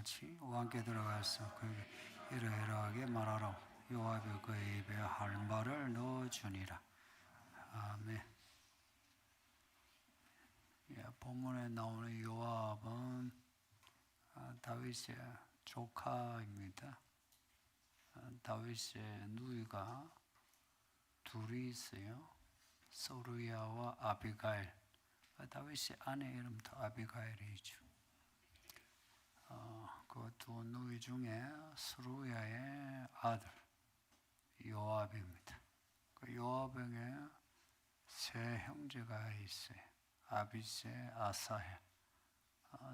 같이 왕께 들어가서 그에게 이러이러하게 말하라. 요압이 그의 입에 할 말을 넣어주니라. 아멘. 본문에 나오는 요압은 다윗의 조카입니다. 다윗의 누이가 둘이 있어요. 소르야와 아비가일. 다윗의 아내 이름도 아비가일이죠. 그 두 누이 중에 스루야의 아들 요압입니다. 그 요압에게 세 형제가 있어요. 아비세, 아사헬.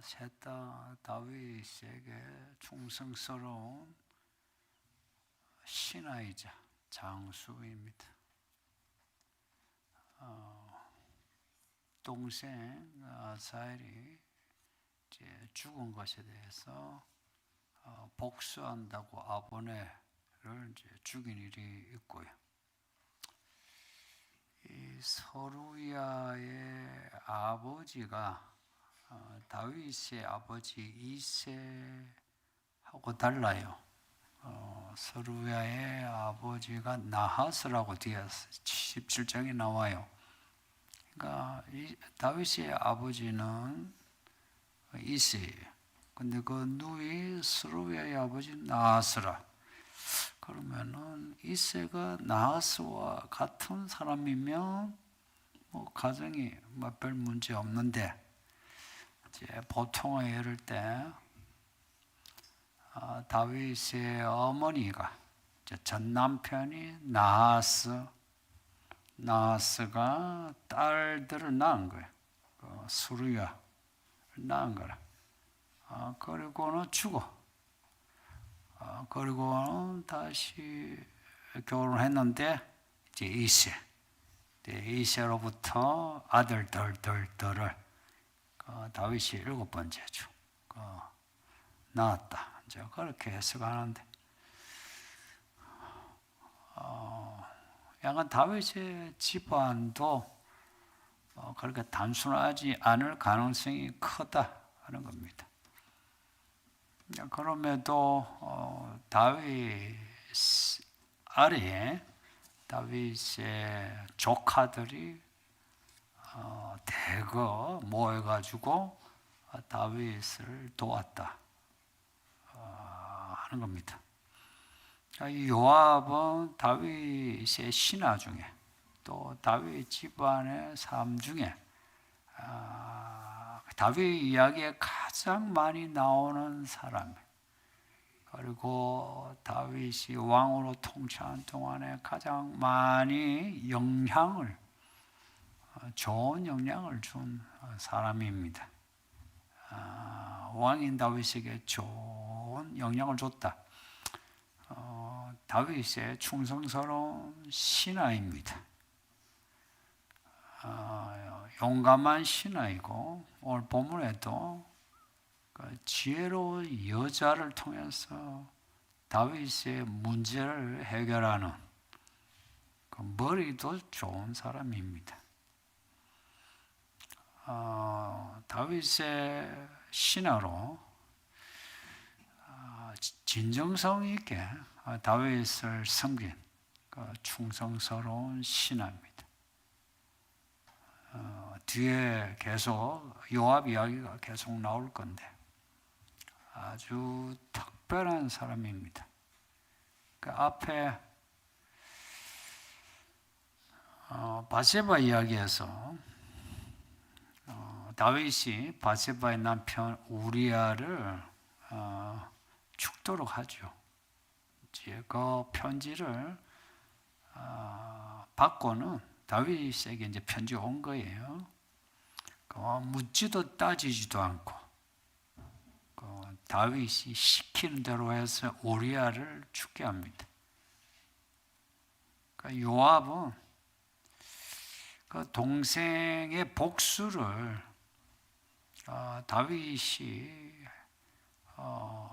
셋 다 다윗에게 충성스러운 신하이자 장수입니다. 동생 아사헬이 이제 죽은 것에 대해서 복수한다고 아브넬을 이제 죽인 일이 있고요. 이 서루야의 아버지가 다윗의 아버지 이새하고 달라요. 서루야의 아버지가 나하스라고 뒤에 17장에 나와요. 그러니까 다윗의 아버지는 이새예요. 근데 그 누이 스루야의 아버지 나하스라. 그러면은 이새가 나하스와 같은 사람이면 뭐 가정이 뭐 별 문제 없는데, 이제 보통은 예를 때 다윗의 어머니가 전 남편이 나하스가 딸들을 낳은 거예요. 스루야를 낳은 거라. 그리고는 죽어. 그리고는 다시 결혼했는데 이제 이새로부터 아들들을 다윗이 7번째죠. 낳았다. 이제 그렇게 해석하는데, 약간 다윗의 집안도 그렇게 단순하지 않을 가능성이 크다 하는 겁니다. 그럼에도 다윗 아래에 다윗의 조카들이 대거 모여가지고 다윗을 도왔다 하는 겁니다. 이 요압은 다윗의 신하 중에, 또 다윗 집안의 삶 중에 다윗 이야기에 가장 많이 나오는 사람, 그리고 다윗이 왕으로 통치한 동안에 가장 많이 좋은 영향을 준 사람입니다. 왕인 다윗에게 좋은 영향을 줬다. 다윗의 충성스러운 신하입니다. 용감한 신하이고, 오늘 본문에도 지혜로운 여자를 통해서 다윗의 문제를 해결하는 머리도 좋은 사람입니다. 다윗의 신하로 진정성 있게 다윗을 섬긴 충성스러운 신하입니다. 뒤에 계속 요압 이야기가 계속 나올 건데 아주 특별한 사람입니다. 그 앞에 바세바 이야기에서 다윗이 바세바의 남편 우리아를 죽도록 하죠. 이제 그 편지를 받고는 다윗에게 이제 편지 온 거예요. 묻지도 따지지도 않고 다윗이 시키는 대로 해서 우리아를 죽게 합니다. 요압은 그 동생의 복수를 다윗이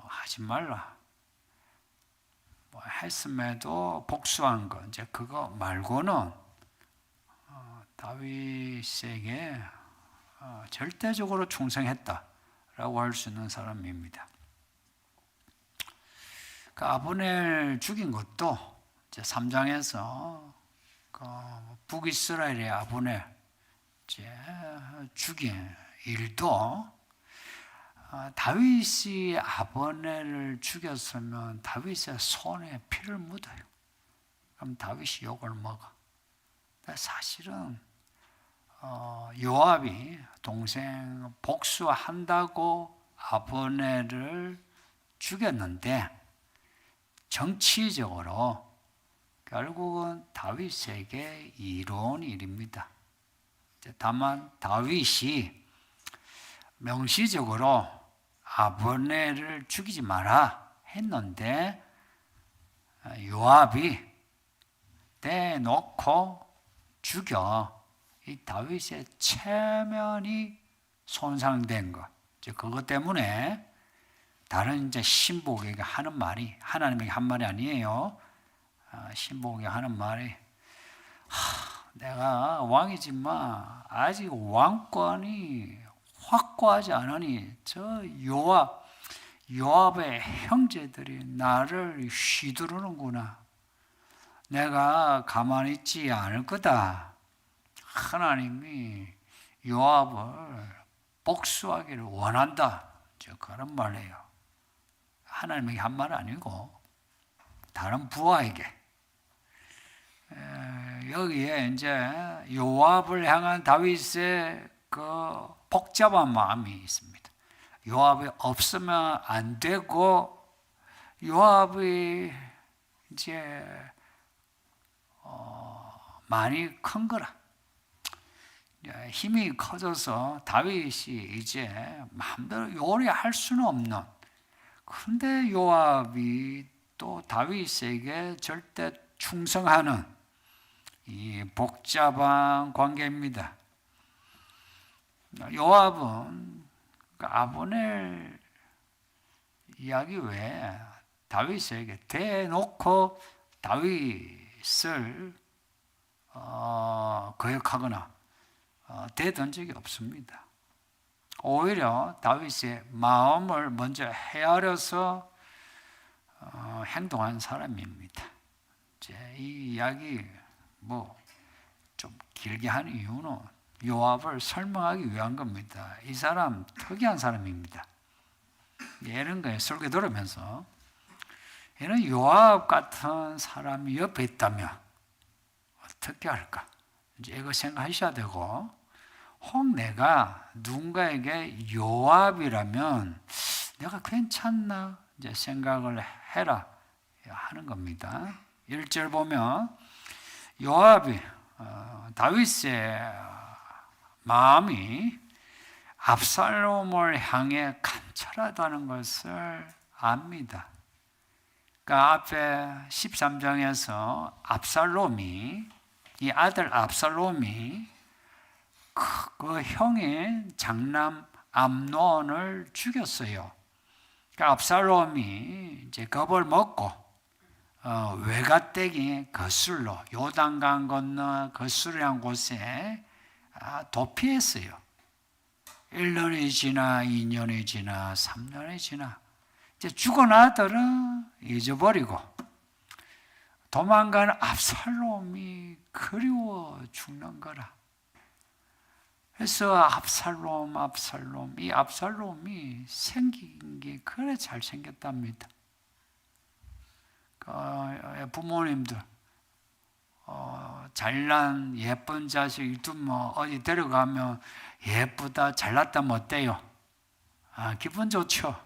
하지 말라 했음에도 복수한 거, 이제 그거 말고는 다윗에게 절대적으로 충성했다라고 할 수 있는 사람입니다. 그 아브넬 죽인 것도 이제 3장에서 그 북이스라엘의 아브넬 이제 죽인 일도 다윗이 아브넬을 죽였으면 다윗의 손에 피를 묻어요. 그럼 다윗이 욕을 먹어. 사실은 요압이 동생 복수한다고 아브넬을 죽였는데 정치적으로 결국은 다윗에게 이로운 일입니다. 다만 다윗이 명시적으로 아브넬을 죽이지 마라 했는데 요압이 대놓고 죽여 이 다윗의 체면이 손상된 것. 그것 때문에 다른 이제 신복에게 하는 말이 하나님에게 한 말이 아니에요. 신복에게 하는 말이 내가 왕이지만 아직 왕권이 확고하지 않으니 저 요압의 형제들이 나를 휘두르는구나. 내가 가만히 있지 않을 거다. 하나님이 요압을 복수하기를 원한다. 그런 말이에요. 하나님에게 한 말 아니고 다른 부하에게. 여기에 이제 요압을 향한 다윗의 그 복잡한 마음이 있습니다. 요압이 없으면 안 되고 요압이 이제 많이 큰 거라. 힘이 커져서 다윗이 이제 마음대로 요리할 수는 없는. 그런데 요압이 또 다윗에게 절대 충성하는 이 복잡한 관계입니다. 요압은 아브넬 이야기 외에 다윗에게 대놓고 다윗을 거역하거나 대던 적이 없습니다. 오히려 다윗의 마음을 먼저 헤아려서 행동한 사람입니다. 이제 이 이야기 좀 길게 한 이유는 요압을 설명하기 위한 겁니다. 이 사람 특이한 사람입니다. 이런 거에 설교 들으면서 얘는 요압 같은 사람이 옆에 있다면 어떻게 할까? 이제 이거 생각하셔야 되고, 혹 내가 누군가에게 요압이라면 내가 괜찮나? 이제 생각을 해라 하는 겁니다. 1절 보면 요압이 다윗의 마음이 압살롬을 향해 간절하다는 것을 압니다. 그러니까 앞에 13장에서 이 아들 압살롬이 그 형의 장남 암논을 죽였어요. 그러니까 압살롬이 이제 겁을 먹고 외가댁이 거슬로 요단강 건너 거슬이라는 곳에 도피했어요. 1년이 지나 2년이 지나 3년이 지나 이제 죽은 아들은 잊어버리고 도망가는 압살롬이 그리워 죽는 거라. 그래서 이 압살롬이 생긴 게 그래 잘생겼답니다. 부모님들 잘난 예쁜 자식 두면 어디 데려가면 예쁘다 잘났다면 어때요? 기분 좋죠.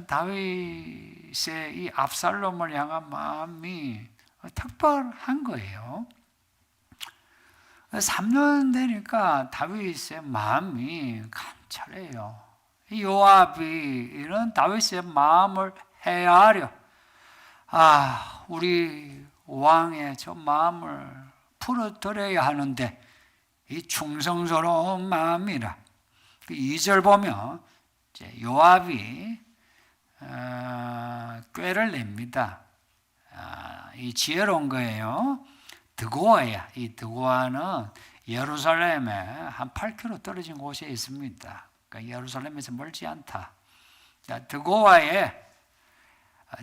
다윗의 이 압살롬을 향한 마음이 특별한 거예요. 3년 되니까 다윗의 마음이 간절해요. 요압이 이런 다윗의 마음을 헤아려 우리 왕의 저 마음을 풀어드려야 하는데 이 충성스러운 마음이라. 2절 보면 이제 요압이 꾀를 냅니다. 이 지혜로운 거예요. 드고아야. 이 드고아는 예루살렘에 한 8km 떨어진 곳에 있습니다. 그러니까 예루살렘에서 멀지 않다. 드고아에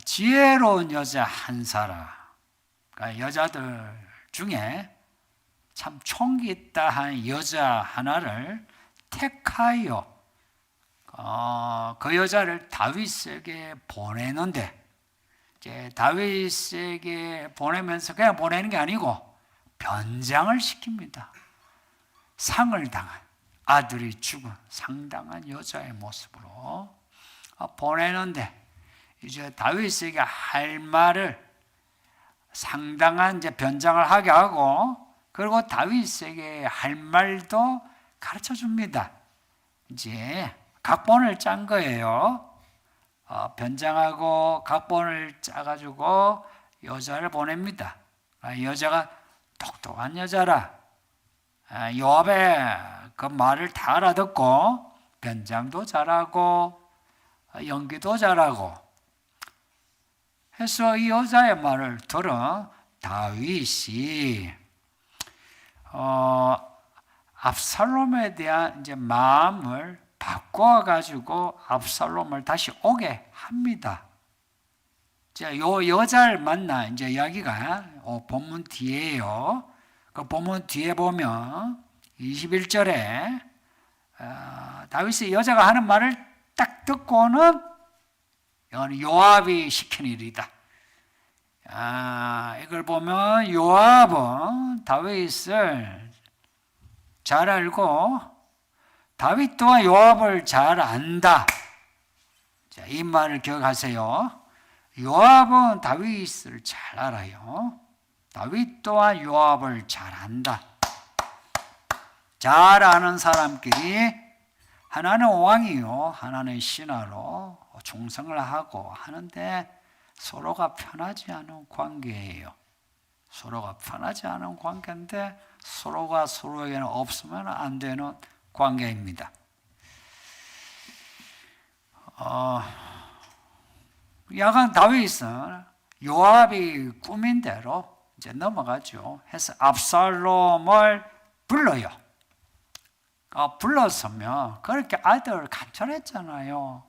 지혜로운 여자 한 사람, 그러니까 여자들 중에 참 총기 있다 한 여자 하나를 택하여 그 여자를 다윗에게 보내는데, 이제 다윗에게 보내면서 그냥 보내는 게 아니고 변장을 시킵니다. 상을 당한, 아들이 죽은 상당한 여자의 모습으로 보내는데, 이제 다윗에게 할 말을 상당한 이제 변장을 하게 하고, 그리고 다윗에게 할 말도 가르쳐 줍니다. 이제 각본을 짠 거예요. 변장하고 각본을 짜가지고 여자를 보냅니다. 여자가 똑똑한 여자라 요압의 그 말을 다 알아듣고 변장도 잘하고 연기도 잘하고 해서 이 여자의 말을 들어 다윗이 압살롬에 대한 이제 마음을 바꿔가지고 압살롬을 다시 오게 합니다. 자, 요 여자를 만나 이제 이야기가 본문 뒤에요. 그 본문 뒤에 보면 21절에 다윗이 여자가 하는 말을 딱 듣고는 요압이 시킨 일이다. 이걸 보면 요압은 다윗을 잘 알고 다윗 또한 요압을 잘 안다. 자, 이 말을 기억하세요. 요압은 다윗을 잘 알아요. 다윗 또한 요압을 잘 안다. 잘 아는 사람끼리 하나는 왕이요, 하나는 신하로 충성을 하고 하는데 서로가 편하지 않은 관계예요. 서로가 편하지 않은 관계인데 서로가 서로에게는 없으면 안 되는 관계입니다. 야간 다윗은 요압이 꾸민 대로 이제 넘어가죠. 해서 압살롬을 불러요. 불렀으면 그렇게 아들을 간철했잖아요.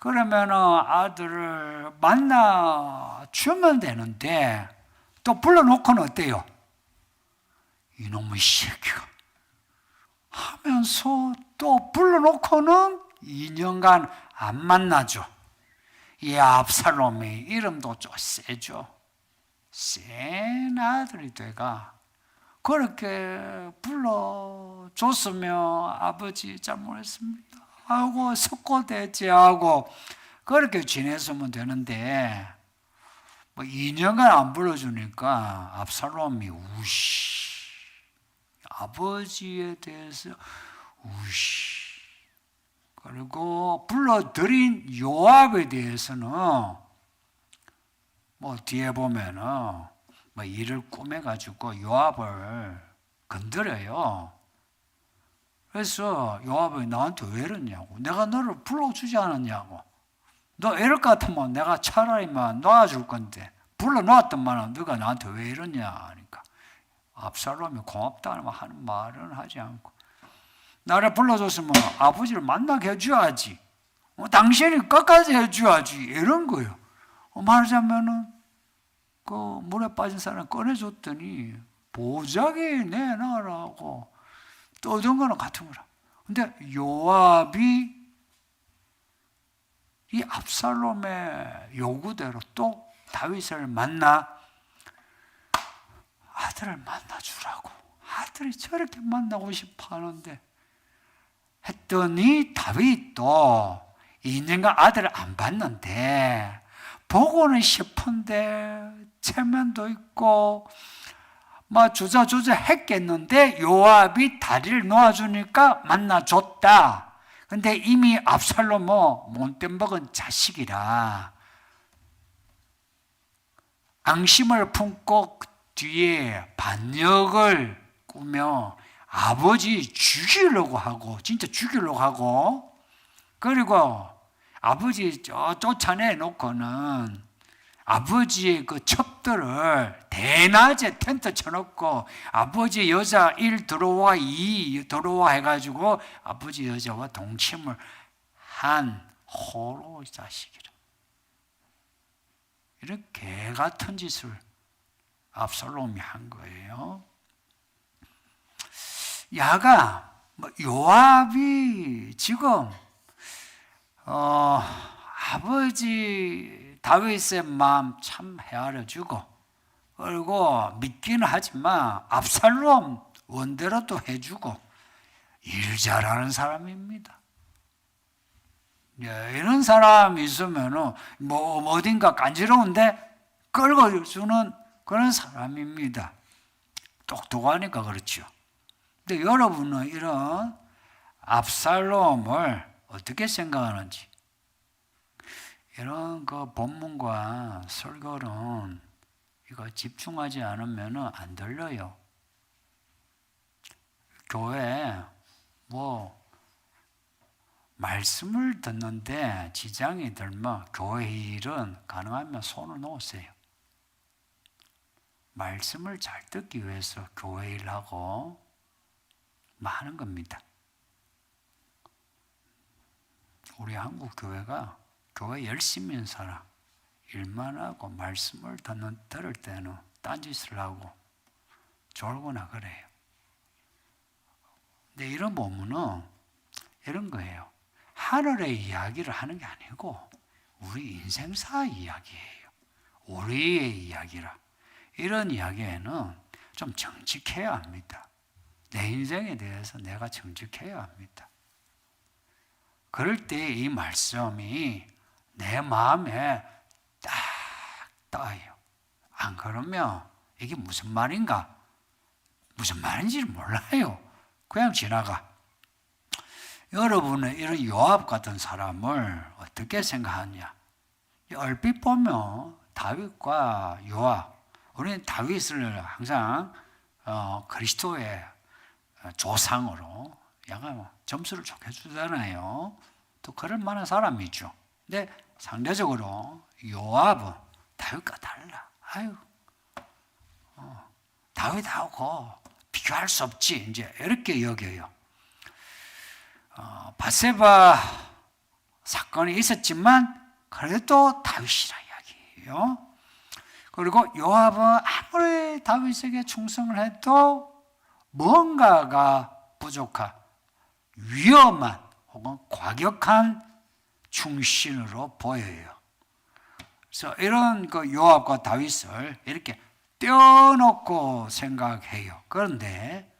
그러면 아들을 만나 주면 되는데 또 불러놓고는 어때요? 이놈의 새끼가 하면서 또 불러놓고는 2년간 안 만나죠. 이 압살롬의 이름도 좀 세죠. 센 아들이 돼가 그렇게 불러줬으면 아버지 잘못했습니다 하고 석고대죄하고 그렇게 지냈으면 되는데 뭐 2년간 안 불러주니까 압살롬이 우시 아버지에 대해서 우시 그리고 불러들인 요압에 대해서는 뭐 뒤에 보면은 뭐 일을 꾸며가지고 요압을 건드려요. 그래서 요압이 나한테 왜 이러냐고. 내가 너를 불러주지 않았냐고. 너 이럴 것 같으면 내가 차라리만 놔줄 건데 불러놓았더만 너가 나한테 왜 이러냐 하니까 압살롬이 고맙다는 하는 말은 하지 않고 나를 불러줬으면 아버지를 만나게 해줘야지. 당신이 끝까지 해줘야지. 이런 거예요. 말하자면은 그 물에 빠진 사람 꺼내줬더니 보자기 내놔라고 떠든 거는 같은 거라. 근데 요압이 이 압살롬의 요구대로 또 다윗을 만나 아들을 만나주라고. 아들이 저렇게 만나고 싶어 하는데 했더니 다윗도 2년간 아들을 안 봤는데 보고는 싶은데 체면도 있고 막 주저주저 했겠는데 요압이 다리를 놓아주니까 만나줬다. 근데 이미 압살롬은 못돼 먹은 자식이라 앙심을 품고 뒤에 반역을 꾸며 아버지 죽이려고 하고 진짜 죽이려고 하고 그리고 아버지 쫓아내 놓고는 아버지의 그 첩들을 대낮에 텐트 쳐놓고 아버지 여자 1 들어와 2 들어와 해가지고 아버지 여자와 동침을 한 호로 자식이라. 이런 개 같은 짓을 압살롬이 한 거예요. 요압이 지금 아버지 다윗의 마음 참 헤아려주고, 그리고 믿기는 하지만 압살롬 원대로도 해주고 일 잘하는 사람입니다. 이런 사람이 있으면 어딘가 간지러운데 끌고 주는 그런 사람입니다. 똑똑하니까 그렇죠. 근데 여러분은 이런 압살롬을 어떻게 생각하는지, 이런 그 본문과 설교는 이거 집중하지 않으면 안 들려요. 교회 말씀을 듣는데 지장이 들면 교회 일은 가능하면 손을 놓으세요. 말씀을 잘 듣기 위해서 교회 일하고 많은 겁니다. 우리 한국 교회가 교회 열심히 하는 사람, 일만 하고 말씀을 들을 때는 딴짓을 하고 졸거나 그래요. 근데 이런 본문은 이런 거예요. 하늘의 이야기를 하는 게 아니고 우리 인생사 이야기예요. 우리의 이야기라. 이런 이야기에는 좀 정직해야 합니다. 내 인생에 대해서 내가 정직해야 합니다. 그럴 때 이 말씀이 내 마음에 딱 떠요. 안 그러면 이게 무슨 말인가? 무슨 말인지를 몰라요. 그냥 지나가. 여러분은 이런 요압 같은 사람을 어떻게 생각하냐? 얼핏 보면 다윗과 요압, 우리는 다윗을 항상 그리스도의 조상으로 약간 점수를 좋게 주잖아요. 또 그럴 만한 사람이죠. 근데 상대적으로 요압은 다윗과 달라. 다윗하고 비교할 수 없지. 이제 이렇게 여겨요. 밧세바 사건이 있었지만 그래도 다윗이라 이야기예요. 그리고 요압은 아무리 다윗에게 충성을 해도 뭔가가 부족한 위험한 혹은 과격한 충신으로 보여요. 그래서 이런 그 요압과 다윗을 이렇게 떼어놓고 생각해요. 그런데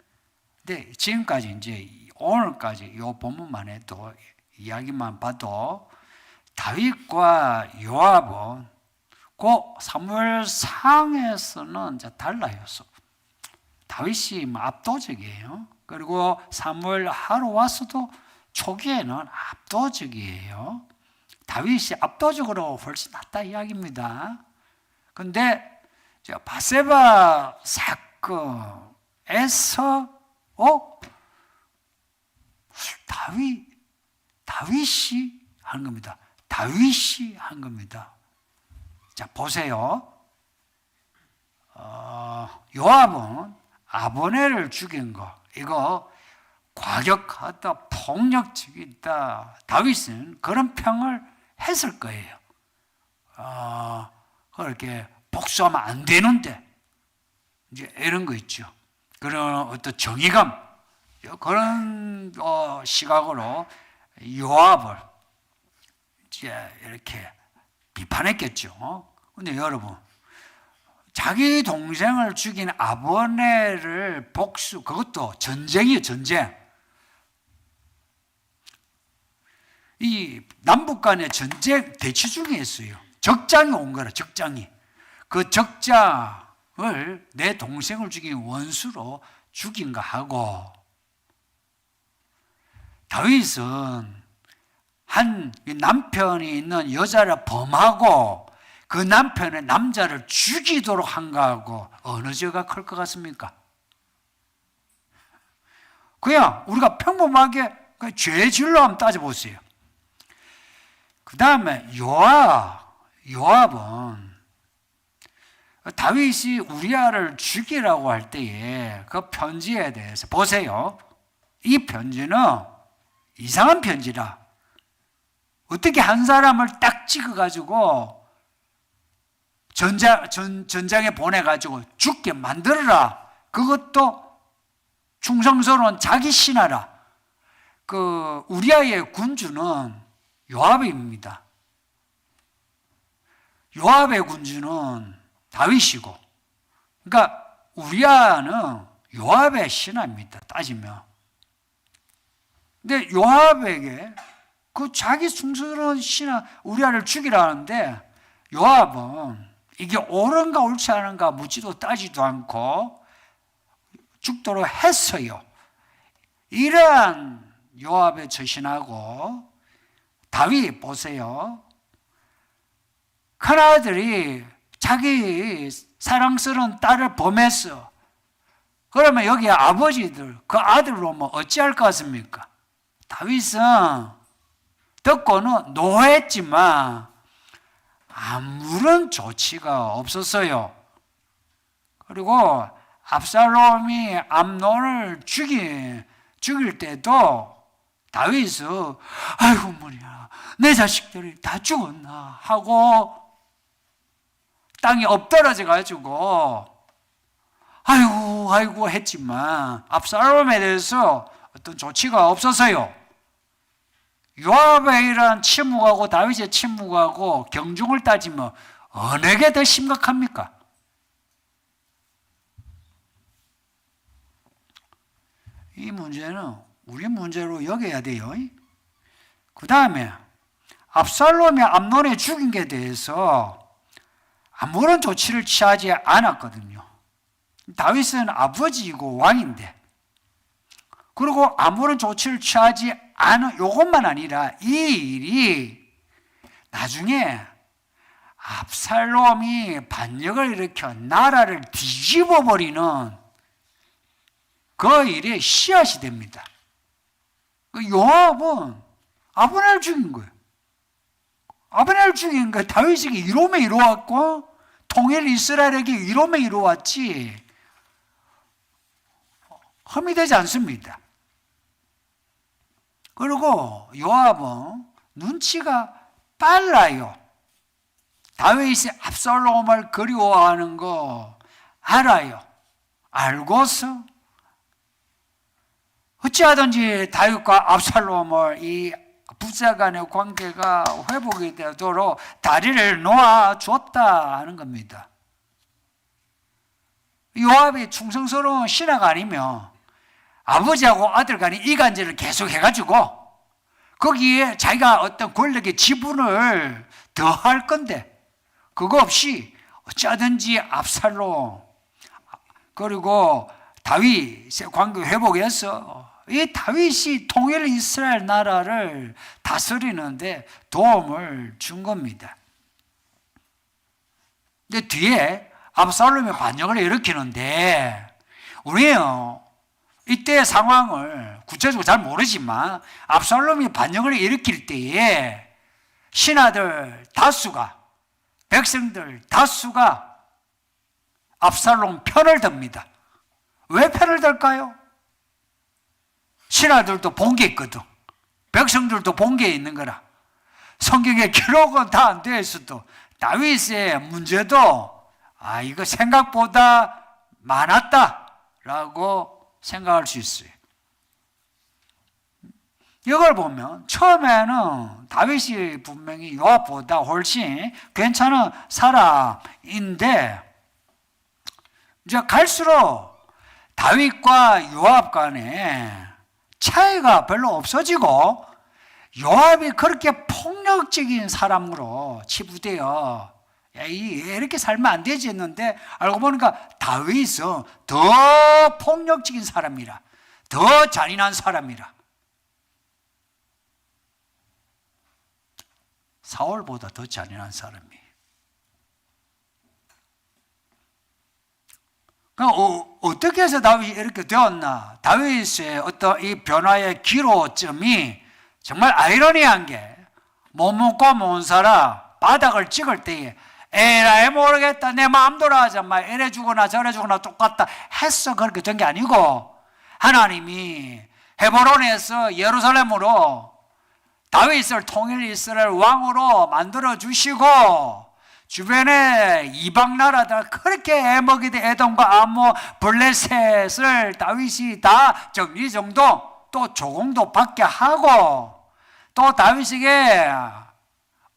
지금까지 이제 오늘까지 이 본문만 해도 이야기만 봐도 다윗과 요압은 그 사무엘상에서는 이제 달라요. 다윗이 압도적이에요. 그리고 사무엘하러 와서도 초기에는 압도적이에요. 다윗이 압도적으로 훨씬 낫다 이야기입니다. 그런데 밧세바 사건에서 다윗이 한 겁니다. 다윗이 한 겁니다. 자, 보세요. 요압은 아브넬을 죽인 거, 이거 과격하다, 폭력적이다. 다윗은 그런 평을 했을 거예요. 그렇게 복수하면 안 되는데, 이제 이런 거 있죠. 그런 어떤 정의감, 그런 시각으로 요압을 이제 이렇게 비판했겠죠. 근데 여러분, 자기 동생을 죽인 아브넬을 복수, 그것도 전쟁이에요, 전쟁. 이 남북 간의 전쟁 대치 중에 있어요. 적장이 온 거라, 적장이. 그 적장을 내 동생을 죽인 원수로 죽인가 하고, 다윗은 한 남편이 있는 여자를 범하고 그 남편의 남자를 죽이도록 한 거하고 어느 죄가 클 것 같습니까? 그냥 우리가 평범하게 죄 질로 한번 따져보세요. 그 다음에 요압은 다윗이 우리아를 죽이라고 할 때에 그 편지에 대해서 보세요. 이 편지는 이상한 편지라. 어떻게 한 사람을 딱 찍어가지고 전장에 보내가지고 죽게 만들어라. 그것도 충성스러운 자기 신하라. 그 우리아의 군주는 요압입니다. 요압의 군주는 다윗이고, 그러니까 우리아는 요압의 신하입니다. 따지면. 근데 요압에게 그 자기 충성스러운 신하 우리아를 죽이라는데 요압은 이게 옳은가 옳지 않은가 묻지도 따지도 않고 죽도록 했어요. 이러한 요압의 처신하고 다윗 보세요. 큰아들이 자기 사랑스러운 딸을 범했어. 그러면 여기 아버지들 그 아들로 뭐 어찌할 것 같습니까? 다윗은 듣고는 노했지만 아무런 조치가 없었어요. 그리고 압살롬이 암논을 죽일 때도 다윗은 아이고 뭐냐 내 자식들이 다 죽었나 하고 땅에 엎드러져 가지고 아이고 했지만 압살롬에 대해서 어떤 조치가 없었어요. 요압의 이런 침묵하고 다윗의 침묵하고 경중을 따지면 어느 게 더 심각합니까? 이 문제는 우리 문제로 여겨야 돼요. 그 다음에 압살롬이 암논에 죽인 게 대해서 아무런 조치를 취하지 않았거든요. 다윗은 아버지이고 왕인데, 그리고 아무런 조치를 취하지 않은 이것만 아니라 이 일이 나중에 압살롬이 반역을 일으켜 나라를 뒤집어 버리는 그 일의 씨앗이 됩니다. 요압은 아브넬을 죽인 거예요. 아브넬을 죽인 거 다윗에게 이로매 이루었고 통일 이스라엘에게 이로매 이루었지 험이 되지 않습니다. 그리고 요압은 눈치가 빨라요. 다윗이 압살롬을 그리워하는 거 알아요. 알고서 어찌하든지 다윗과 압살롬을 이 부자 간의 관계가 회복이 되도록 다리를 놓아줬다 하는 겁니다. 요압이 충성스러운 신하가 아니면 아버지하고 아들 간의 이간질을 계속 해가지고 거기에 자기가 어떤 권력의 지분을 더할 건데 그거 없이 어찌하든지 압살롬 그리고 다윗의 관계 회복해서 이 다윗이 통일 이스라엘 나라를 다스리는데 도움을 준 겁니다. 근데 뒤에 압살롬이 반역을 일으키는데 우리는 이때 상황을 구체적으로 잘 모르지만 압살롬이 반역을 일으킬 때에 신하들 다수가 백성들 다수가 압살롬 편을 듭니다. 왜 편을 들까요? 신하들도 본 게 있거든. 백성들도 본 게 있는 거라. 성경에 기록은 다 안 되어 있어도 다윗의 문제도 이거 생각보다 많았다라고 생각할 수 있어요. 이걸 보면 처음에는 다윗이 분명히 요압보다 훨씬 괜찮은 사람인데 이제 갈수록 다윗과 요압 간에 차이가 별로 없어지고 요압이 그렇게 폭력적인 사람으로 치부되어 이렇게 살면 안 되지 했는데 알고 보니까 다윗은 더 폭력적인 사람이라 더 잔인한 사람이라 사울보다 더 잔인한 사람이에요. 어떻게 해서 다윗이 이렇게 되었나? 다윗의 어떤 이 변화의 기로점이 정말 아이러니한 게 못 먹고 못 살아 바닥을 찍을 때에 에라이 모르겠다 내 마음대로 하자 막 이래 주거나 저래 주거나 똑같다 했어 그렇게 된 게 아니고 하나님이 헤브론에서 예루살렘으로 다윗을 통일 이스라엘 왕으로 만들어 주시고 주변에 이방 나라들 그렇게 애먹이던 에돔과 암몬, 블레셋을 다윗이 다 정리정돈 또 조공도 받게 하고 또 다윗에게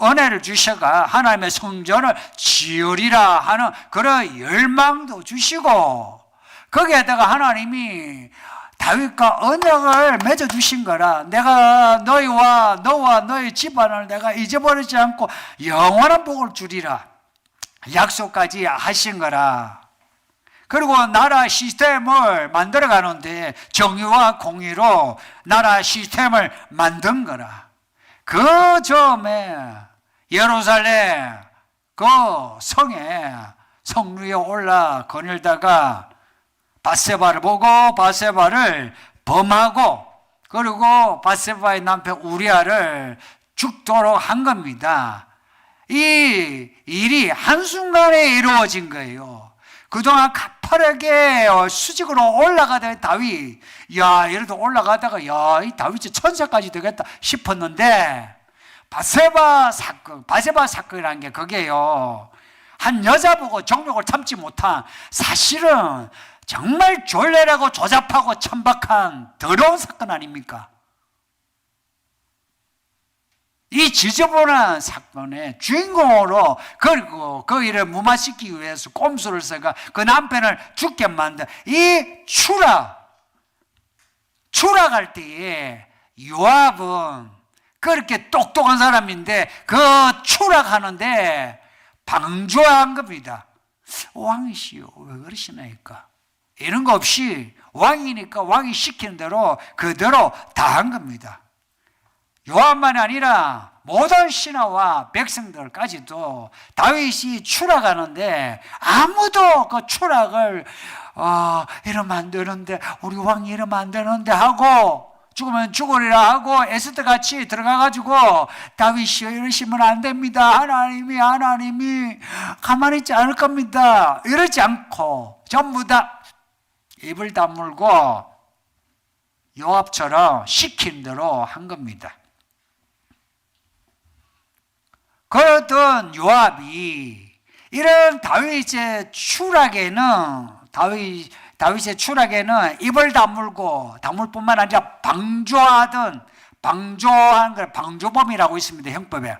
은혜를 주셔가 하나님의 성전을 지으리라 하는 그런 열망도 주시고 거기에다가 하나님이 다윗과 언약을 맺어주신 거라. 내가 너와 너의 집안을 내가 잊어버리지 않고 영원한 복을 주리라 약속까지 하신 거라. 그리고 나라 시스템을 만들어 가는데 정의와 공의로 나라 시스템을 만든 거라. 그 점에 예루살렘 그 성에 성루에 올라 거닐다가 밧세바를 보고 밧세바를 범하고 그리고 밧세바의 남편 우리아를 죽도록 한 겁니다. 이 일이 한순간에 이루어진 거예요. 그동안 가파르게 수직으로 올라가던 다윗, 야, 이래도 올라가다가, 야, 이 다윗이 천사까지 되겠다 싶었는데, 밧세바 사건이라는 게 그게요. 한 여자 보고 정욕을 참지 못한 사실은 정말 졸렬하고 조잡하고 천박한 더러운 사건 아닙니까? 이 지저분한 사건의 주인공으로 그리고 그 일을 무마시키기 위해서 꼼수를 써가 그 남편을 죽게 만든 이 추락할 때에 요압은 그렇게 똑똑한 사람인데 그 추락하는데 방조한 겁니다. 왕이시여 왜 그러시나이까? 이런 거 없이 왕이니까 왕이 시키는 대로 그대로 다 한 겁니다. 요압만이 아니라 모든 신하와 백성들까지도 다윗이 추락하는데 아무도 그 추락을 이러면 안 되는데 우리 왕이 이러면 안 되는데 하고 죽으면 죽으리라 하고 에스더 같이 들어가가지고 다윗이여 이러시면 안 됩니다. 하나님이 가만히 있지 않을 겁니다. 이러지 않고 전부 다 입을 다물고 요압처럼 시킨 대로 한 겁니다. 그러던 요압이 이런 다윗의 추락에는 입을 다물고 다물 뿐만 아니라 방조한 걸 방조범이라고 있습니다. 형법에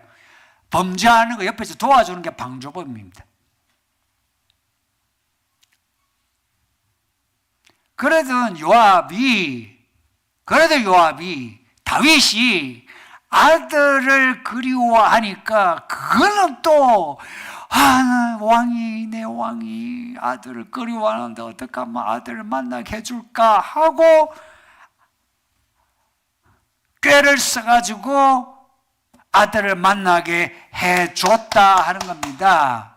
범죄하는 거 옆에서 도와주는 게 방조범입니다. 그러던 요압이 다윗이 아들을 그리워하니까 그거는 또 내 왕이 아들을 그리워하는데 어떻게 하면 아들을 만나게 해줄까 하고 꾀를 써가지고 아들을 만나게 해줬다 하는 겁니다.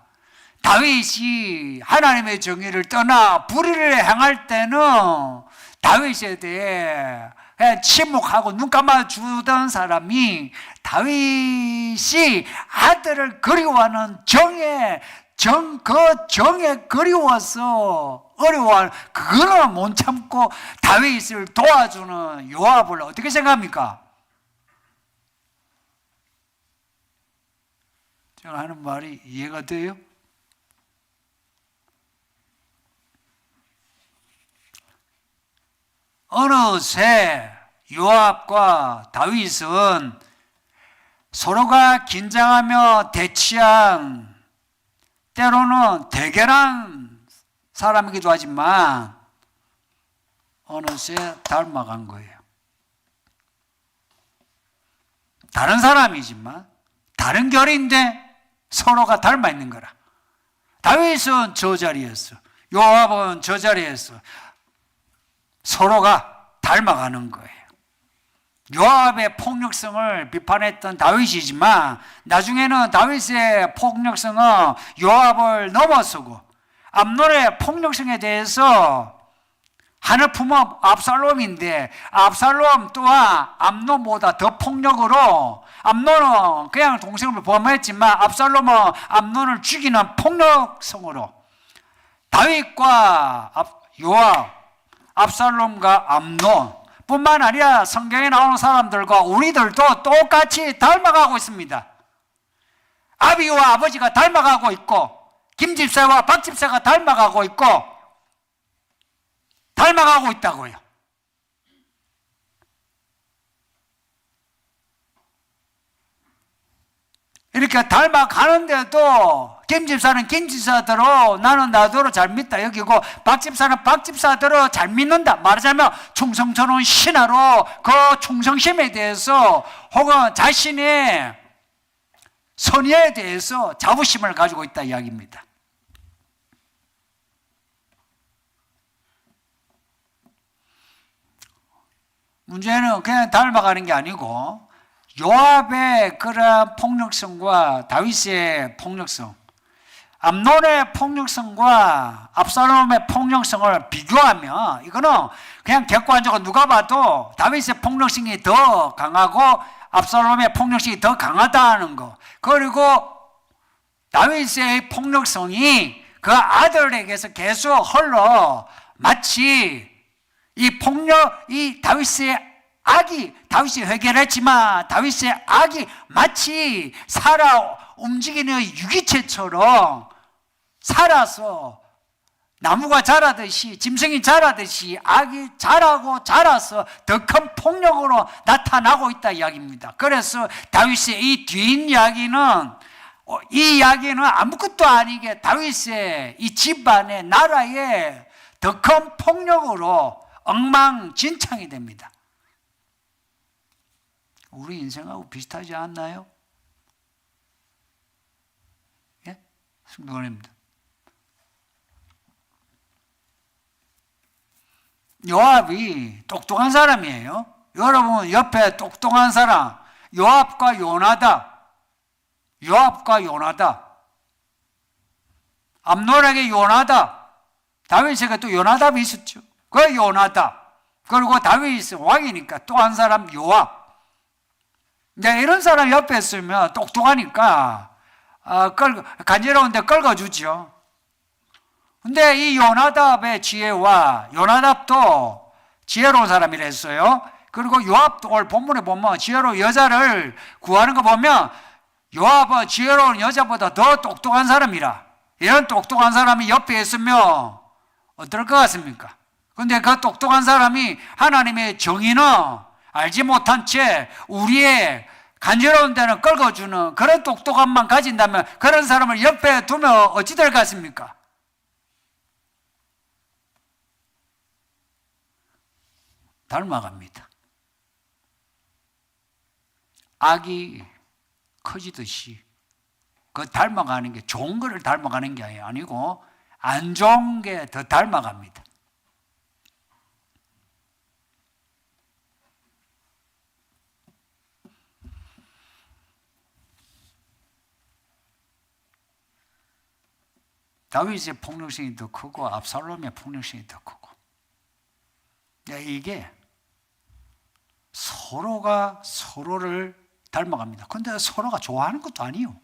다윗이 하나님의 정의를 떠나 불의를 행할 때는 다윗에 대해 그냥 침묵하고 눈 감아주던 사람이 다윗이 아들을 그리워하는 그 정에 그리워서 어려워하는 그거는 못 참고 다윗을 도와주는 요압을 어떻게 생각합니까? 제가 하는 말이 이해가 돼요? 어느새 요압과 다윗은 서로가 긴장하며 대치한 때로는 대결한 사람이기도 하지만 어느새 닮아간 거예요. 다른 사람이지만 다른 결인데 서로가 닮아 있는 거라. 다윗은 저 자리였어. 요압은 저 자리였어. 서로가 닮아가는 거예요. 요압의 폭력성을 비판했던 다윗이지만 나중에는 다윗의 폭력성은 요압을 넘어서고 암논의 폭력성에 대해서 하늘 품은 압살롬인데 압살롬 또한 암논보다 더 폭력으로 암논은 그냥 동생을 범했지만 압살롬은 암논을 죽이는 폭력성으로 다윗과 요압 압살롬과 암논 뿐만 아니라 성경에 나오는 사람들과 우리들도 똑같이 닮아가고 있습니다. 아비와 아버지가 닮아가고 있고 김 집사와 박 집사가 닮아가고 있고 닮아가고 있다고요. 이렇게 닮아가는데도 김 집사는 김 집사대로 나는 나대로 잘 믿다 여기고 박 집사는 박 집사대로 잘 믿는다. 말하자면 충성스러운 신하로 그 충성심에 대해서 혹은 자신의 선의에 대해서 자부심을 가지고 있다 이야기입니다. 문제는 그냥 닮아가는 게 아니고 요압의 그런 폭력성과 다윗의 폭력성, 암논의 폭력성과 압살롬의 폭력성을 비교하면 이거는 그냥 객관적으로 누가 봐도 다윗의 폭력성이 더 강하고 압살롬의 폭력성이 더 강하다는 거. 그리고 다윗의 폭력성이 그 아들에게서 계속 흘러 마치 이 다윗이 회개했지만 다윗의 악이 마치 살아 움직이는 유기체처럼 살아서 나무가 자라듯이 짐승이 자라듯이 악이 자라고 자라서 더 큰 폭력으로 나타나고 있다 이야기입니다. 그래서 다윗의 이 뒷이야기는 이 이야기는 아무것도 아니게 다윗의 이 집안의 나라의 더 큰 폭력으로 엉망진창이 됩니다. 우리 인생하고 비슷하지 않나요? 예? 승도원입니다. 요압이 똑똑한 사람이에요. 여러분 옆에 똑똑한 사람 요압과 요나답 암논에게 요나답 다윗에게 또 요나답이 있었죠. 그 요나답 그리고 다윗이 왕이니까 또 한 사람 요압. 이런 사람 옆에 있으면 똑똑하니까 간지러운데 끌어주죠. 근데 이 요나답의 지혜와 요나답도 지혜로운 사람이라 했어요. 그리고 요압도 오늘 본문에 보면 지혜로운 여자를 구하는 거 보면 요압은 지혜로운 여자보다 더 똑똑한 사람이라. 이런 똑똑한 사람이 옆에 있으면 어떨 것 같습니까? 근데 그 똑똑한 사람이 하나님의 정의는 알지 못한 채 우리의 간지러운 데는 끌어주는 그런 똑똑함만 가진다면 그런 사람을 옆에 두면 어찌 될 것 같습니까? 닮아갑니다. 악이 커지듯이 그 닮아가는 게 좋은 거를 닮아가는 게 아니고 안 좋은 게 더 닮아갑니다. 다윗의 폭력성이 더 크고 압살롬의 폭력성이 더 크고 이게 서로가 서로를 닮아갑니다. 근데 서로가 좋아하는 것도 아니에요.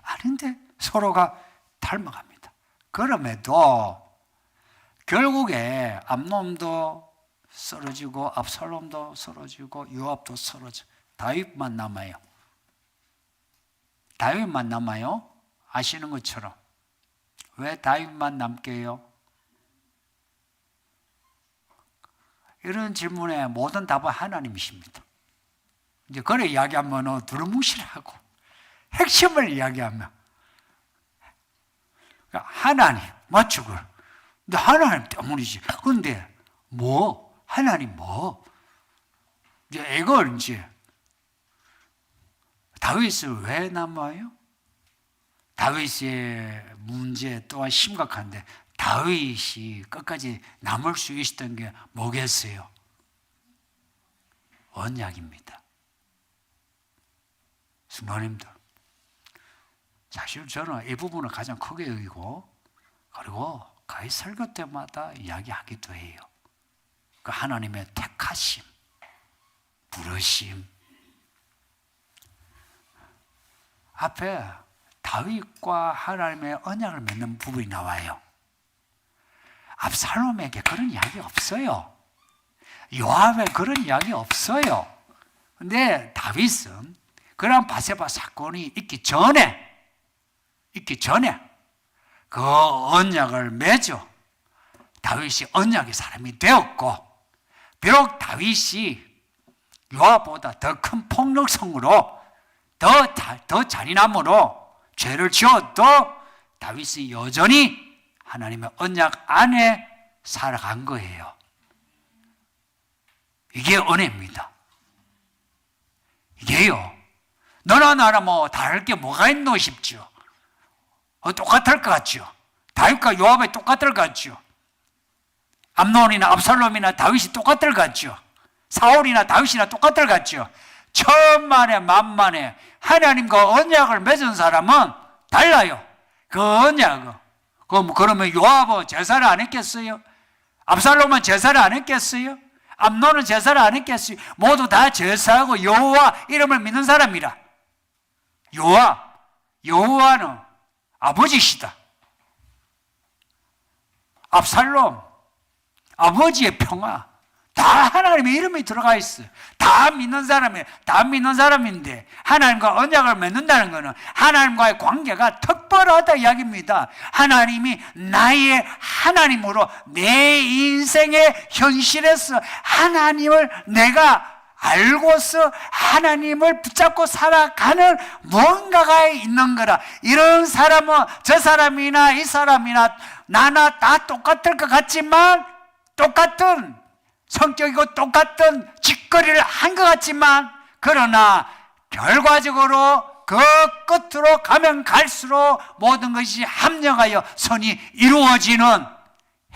아닌데 서로가 닮아갑니다. 그럼에도 결국에 암논도 쓰러지고 압살롬도 쓰러지고 요압도 쓰러지고 다윗만 남아요. 다윗만 남아요. 아시는 것처럼. 왜 다윗만 남게요? 이런 질문에 모든 답은 하나님이십니다. 이제 그래 이야기하면 두루뭉실하고 핵심을 이야기하면 하나님 맞추고 근데 하나님 때문이지. 그런데 하나님 이제 이걸 이제 다윗을 왜 남아요? 다윗의 문제 또한 심각한데 다윗이 끝까지 남을 수 있었던 게 뭐겠어요? 언약입니다. 성도님들, 사실 저는 이 부분을 가장 크게 여기고 그리고 거의 설교 때마다 이야기하기도 해요. 그 하나님의 택하심, 부르심. 앞에 다윗과 하나님의 언약을 맺는 부분이 나와요. 압살롬에게 그런 이야기 없어요. 요압에 그런 이야기 없어요. 근데 다윗은 그런 바세바 사건이 있기 전에 있기 전에 그 언약을 맺어 다윗이 언약의 사람이 되었고, 비록 다윗이 요압보다 더 큰 폭력성으로 더 잔인함으로 죄를 지어도 다윗이 여전히 하나님의 언약 안에 살아간 거예요. 이게 은혜입니다. 이게요, 너나 나나 뭐 다를 게 뭐가 있노 싶죠. 똑같을 것 같죠. 다윗과 요압이 똑같을 것 같죠. 암논이나 압살롬이나 다윗이 똑같을 것 같죠. 사울이나 다윗이나 똑같을 것 같죠. 천만에 만만에 하나님과 언약을 맺은 사람은 달라요. 그 언약은. 그러면 요압은 제사를 안 했겠어요? 압살롬은 제사를 안 했겠어요? 암논은 제사를 안 했겠어요? 모두 다 제사하고 여호와 이름을 믿는 사람이라. 여호와는 아버지시다. 압살롬, 아버지의 평화, 다 하나님의 이름이 들어가 있어요. 다 믿는 사람인데 하나님과 언약을 맺는다는 것은 하나님과의 관계가 특별하다 이야기입니다. 하나님이 나의 하나님으로 내 인생의 현실에서 하나님을 내가 알고서 하나님을 붙잡고 살아가는 뭔가가 있는 거라. 이런 사람은 저 사람이나 이 사람이나 나나 다 똑같을 것 같지만, 똑같은 성격이고 똑같은 짓거리를 한 것 같지만, 그러나 결과적으로 그 끝으로 가면 갈수록 모든 것이 합력하여 선이 이루어지는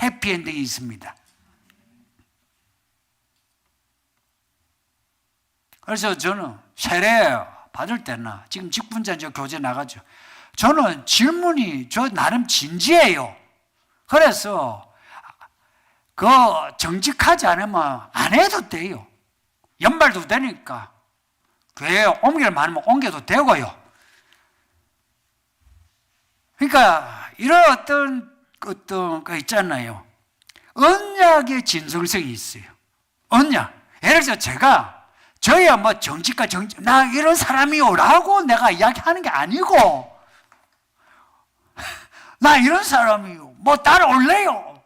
해피엔딩이 있습니다. 그래서 저는 세례 받을 때나 지금 직분자 교제 나가죠. 저는 질문이 저 나름 진지해요. 그래서 그 정직하지 않으면 안 해도 돼요. 연말도 되니까 교회에 옮길 많으면 옮겨도 되고요. 그러니까 이런 어떤 거 있잖아요. 언약의 진정성이 있어요. 언약. 예를 들어서 저야 뭐 정직과 나 이런 사람이요라고 내가 이야기하는 게 아니고, 나 이런 사람이요, 뭐 따라올래요,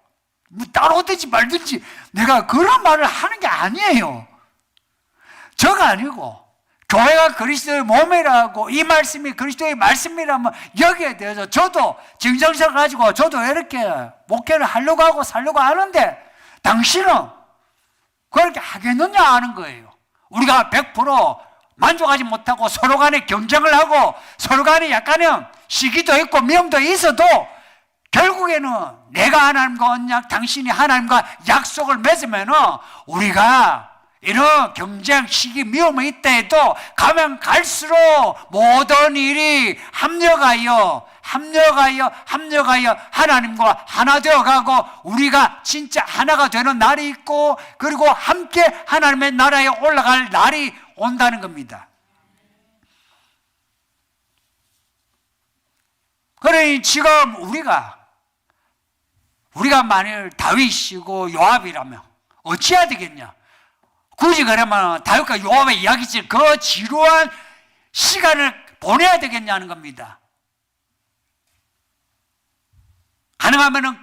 뭐 따라오든지 말든지, 내가 그런 말을 하는 게 아니에요. 저가 아니고 교회가 그리스도의 몸이라고, 이 말씀이 그리스도의 말씀이라면 여기에 대해서 저도 정성을 가지고 저도 이렇게 목회를 하려고 하고 살려고 하는데, 당신은 그렇게 하겠느냐 하는 거예요. 우리가 100% 만족하지 못하고 서로 간에 경쟁을 하고 서로 간에 약간은 시기도 있고 미움도 있어도 결국에는 내가 하나님과 언약, 당신이 하나님과 약속을 맺으면 우리가 이런 경쟁, 시기, 미움이 있다 해도 가면 갈수록 모든 일이 합력하여 하나님과 하나 되어가고 우리가 진짜 하나가 되는 날이 있고, 그리고 함께 하나님의 나라에 올라갈 날이 온다는 겁니다. 그러니 지금 우리가 만일 다윗이고 요압이라면 어찌해야 되겠냐? 굳이 그러면 다윗과 요압의 이야기지 그 지루한 시간을 보내야 되겠냐는 겁니다. 가능하면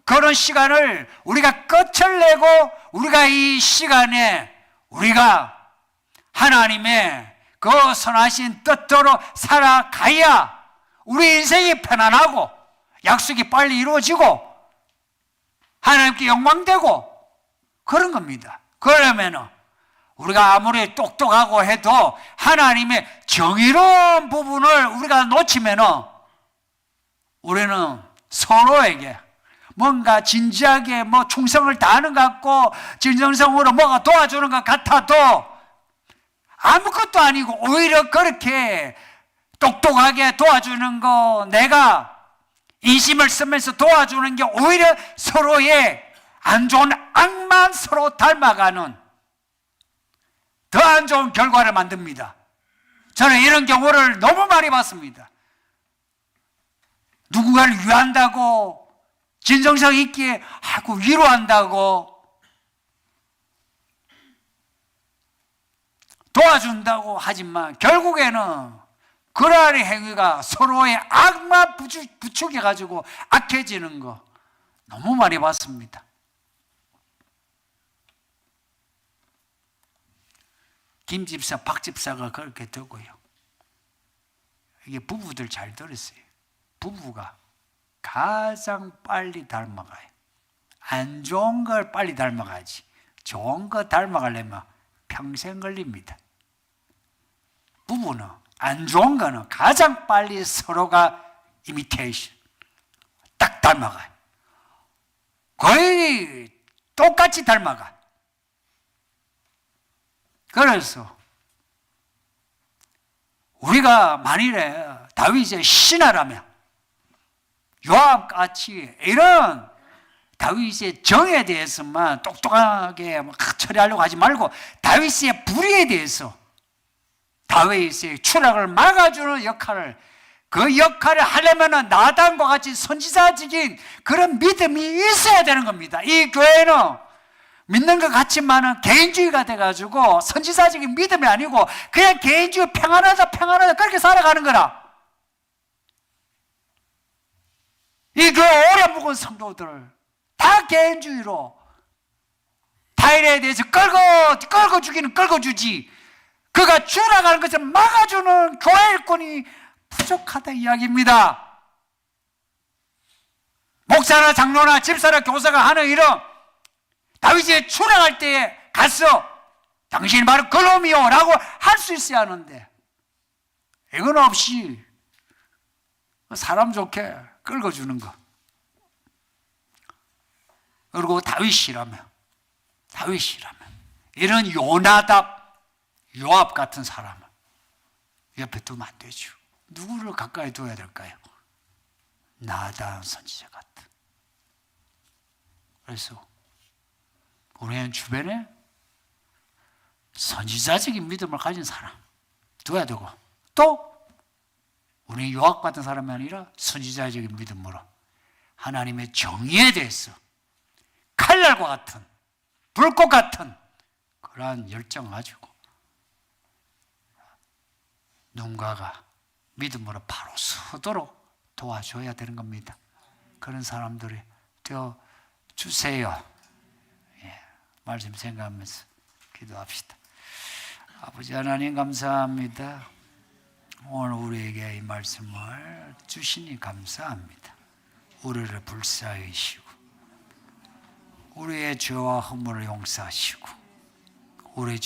그런 시간을 우리가 끝을 내고 우리가 이 시간에 우리가 하나님의 그 선하신 뜻대로 살아가야 우리 인생이 편안하고 약속이 빨리 이루어지고 하나님께 영광되고 그런 겁니다. 그러면 우리가 아무리 똑똑하고 해도 하나님의 정의로운 부분을 우리가 놓치면 우리는 서로에게 뭔가 진지하게 충성을 다하는 것 같고 진정성으로 뭐가 도와주는 것 같아도 아무것도 아니고 오히려 그렇게 똑똑하게 도와주는 거, 내가 인심을 쓰면서 도와주는 게 오히려 서로의 안 좋은 악만 서로 닮아가는 더 안 좋은 결과를 만듭니다. 저는 이런 경우를 너무 많이 봤습니다. 누군가를 위한다고 진정성 있게 하고 위로한다고 도와준다고 하지만 결국에는 그러한 행위가 서로의 악만 부추겨가지고 악해지는 거 너무 많이 봤습니다. 김 집사, 박 집사가 그렇게 되고요. 이게 부부들 잘 들었어요. 부부가 가장 빨리 닮아가요. 안 좋은 걸 빨리 닮아가지. 좋은 거 닮아가려면 평생 걸립니다. 부부는 안 좋은 거는 가장 빨리 서로가 이미테이션 딱 닮아가요. 거의 똑같이 닮아가. 그래서 우리가 만일에 다윗의 신하라면 요압같이 이런 다윗의 정에 대해서만 똑똑하게 처리하려고 하지 말고 다윗의 불의에 대해서 다윗의 추락을 막아주는 역할을, 그 역할을 하려면 나단과 같이 선지자적인 그런 믿음이 있어야 되는 겁니다. 이 교회는 믿는 것 같지만은 개인주의가 돼가지고 선지자적인 믿음이 아니고 그냥 개인주의 평안하다 그렇게 살아가는 거라. 이 교회 오래 묵은 성도들 다 개인주의로 타인에 대해서 끌고 주기는 끌고 주지, 그가 추락하는 것을 막아주는 교회 일꾼이 부족하다 이야기입니다. 목사나 장로나 집사나 교사가 하는 일은 다윗이 추락할 때에 가서 당신이 바로 그놈이요 라고 할 수 있어야 하는데, 이건 없이 사람 좋게 끌어주는 거. 그리고 다윗이라면 이런 요압 같은 사람을 옆에 두면 안 되죠. 누구를 가까이 둬야 될까요? 나단 선지자 같은. 그래서 우리는 주변에 선지자적인 믿음을 가진 사람 둬야 되고, 또 우리는 요압 같은 사람이 아니라 선지자적인 믿음으로 하나님의 정의에 대해서 칼날과 같은, 불꽃 같은 그러한 열정을 가지고 누군가가 믿음으로 바로 서도록 도와줘야 되는 겁니다. 그런 사람들이 되어 주세요. 예, 말씀 생각하면서 기도합시다. 아버지 하나님 감사합니다. 오늘 우리에게 이 말씀을 주시니 감사합니다. 우리를 불쌍히시고 우리의 죄와 허물을 용서하시고 우리